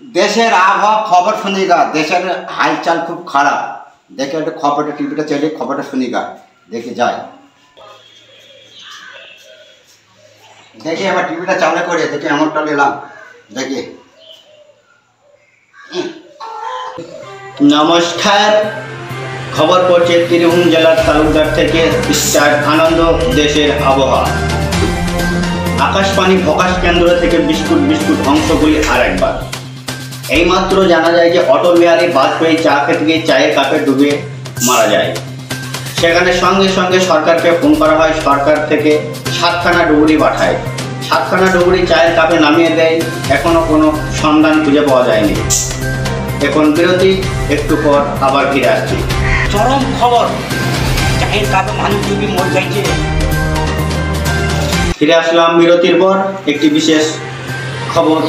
দেশের আবহাওয়া খবর শুনিগা। দেশের হালচাল খুব খারাপ। দেখে একটু খবরটা টিভিটা চালিয়ে খবরটা শুনিগা। দেখে যায় দেখে আবার টিভিটা চালু করে দেখে এমনটা নিলাম দেখে। নমস্কার, খবর পড়ছে বীরভূম জেলার তালুকদার থেকে স্টার আনন্দ। দেশের আবহাওয়া। আকাশবাণী প্রকাশ কেন্দ্র থেকে বিস্কুট অংশগুলি আরেকবার। এইমাত্র জানা যায় যে অটল বিহারী বাজপেয়ী চা খেতে গিয়ে চায়ের কাপে ডুবে মারা যায়। সেখানে সঙ্গে সঙ্গে সরকারকে ফোন করা হয়। সরকার থেকে 7খানা ডুবুরি পাঠায়। 7খানা ডুবুরি চায়ের কাপে নামিয়ে দেয়। এখনো কোনো সন্ধান খুঁজে পাওয়া যায়নি। এখন বিরতি, একটু পর আবার ফিরে আসছি। চরম খবর, চায়ের কাপে মানুষ ডুবে মরে যাইছে। ফিরে আসলাম বিরতির পর। একটি বিশেষ খবর।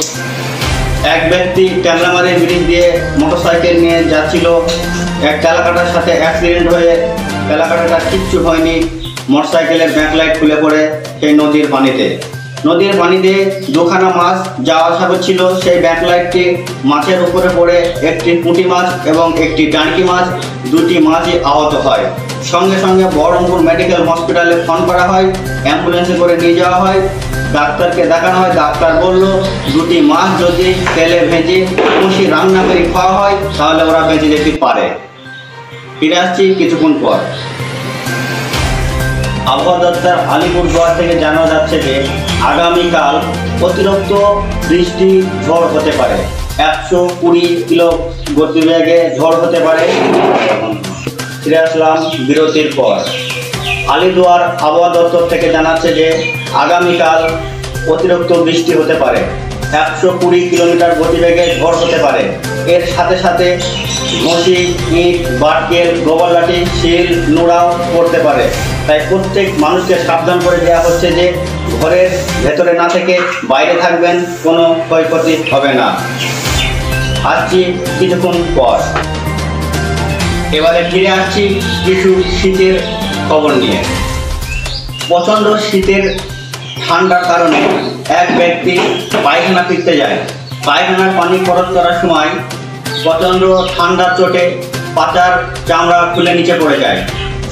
এক ব্যক্তি ট্যাংরামারি ব্রিজ দিয়ে মোটরসাইকেল নিয়ে যাচ্ছিল। এক তেলাকাটার সাথে অ্যাক্সিডেন্ট হয়ে তেলাকাটাটা কিচ্ছু হয়নি। মোটরসাইকেলের ব্যাকলাইট খুলে পড়ে সেই নদীর পানিতে 2খানা মাছ যাওয়া আসা করছিল। সেই ব্যাকলাইটটি মাছের উপরে পড়ে একটি পুঁটি মাছ এবং একটি ডানকি মাছ, 2টি মাছই আহত হয়। সঙ্গে সঙ্গে বহরমপুর মেডিকেল হসপিটালে ফোন করা হয়। অ্যাম্বুলেন্সে করে নিয়ে যাওয়া হয়। ডাক্তারকে দেখানো হয়। ডাক্তার বলল 2টি মাছ যদি তেলে ভেজে খুশি রান্না করে খাওয়া হয় তাহলে ওরা বেঁচে যেতে পারে। ফিরে আসছি কিছুক্ষণ পর। আবহাওয়া দপ্তর আলিপুরদুয়ার থেকে জানা যাচ্ছে যে আগামীকাল অতিরিক্ত বৃষ্টি ঝড় হতে পারে। 120 কিলো গতিবেগে ঝড় হতে পারে। ফিরে আসলাম বিরতির পর। আলিপুরদুয়ার আবহাওয়া দপ্তর থেকে জানাচ্ছে যে আগামীকাল অতিরিক্ত বৃষ্টি হতে পারে। 120 কিলোমিটার গতিবেগে ঝড় হতে পারে। এর সাথে সাথে ঘষি, ইট, বাটকেল, গোবর লাঠি, শিল, নোড়াও পড়তে পারে। তাই প্রত্যেক মানুষকে সাবধান করে দেওয়া হচ্ছে যে ঘরের ভেতরে না থেকে বাইরে থাকবেন, কোনো ক্ষয়ক্ষতি হবে না। আসছি কিছুক্ষণ পর। এবারে ফিরে আসছি কিছু শীতের খবর নিয়ে। প্রচণ্ড শীতের ঠান্ডার কারণে এক ব্যক্তি পায়খানা ফিরতে যায়। পায়খানার পানি খরচ করার সময় প্রচণ্ড ঠান্ডার চোটে পাচার চামড়া খুলে নিচে পড়ে যায়।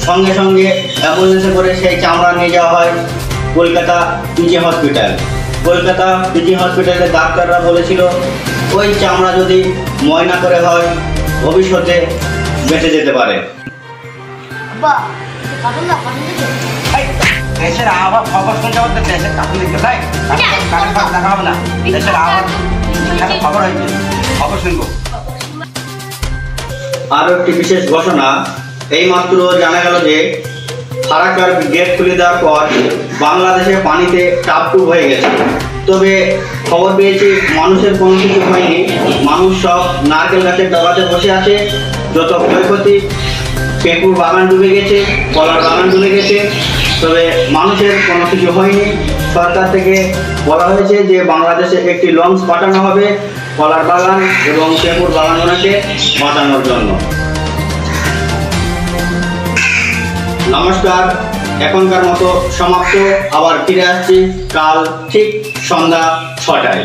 সঙ্গে সঙ্গে অ্যাম্বুলেন্সে করে সেই চামড়া নিয়ে যাওয়া হয় Kolkata PG hospital. Kolkata PG হসপিটালে ডাক্তাররা বলেছিল ওই চামড়া যদি ময়না করে হয় ভবিষ্যতে বেঁচে যেতে পারে। দেশের আবহাওয়া খবর শুনতে বলতে দেশের কাকুন দিতে ভাই দেখা হবে না। দেশের আবহাওয়া খবর হয়েছে, খবর শুনবো। আরও একটি বিশেষ ঘোষণা। এইমাত্র জানা গেল যে ফারাক্কার গেট খুলে দেওয়ার পর বাংলাদেশে পানিতে টাপটুপ হয়ে গেছে। তবে খবর পেয়েছি মানুষের কোনো কিছু হয়নি। মানুষ সব নারকেল গাছের ডগাতে বসে আছে। যত ক্ষয়ক্ষতি, পেঁপুর বাগান ডুবে গেছে, কলার বাগান ডুবে গেছে, তবে মানুষের কোনো কিছু হয়নি। সরকার থেকে বলা হয়েছে যে বাংলাদেশে একটি লঞ্চ পাঠানো হবে কলার বাগান এবং পেঁপুর বাগানগুলোকে বাঁচানোর জন্য। নমস্কার, এখনকার মতো সমাপ্ত। আবার ফিরে আসছি কাল ঠিক সন্ধ্যা 6টায়।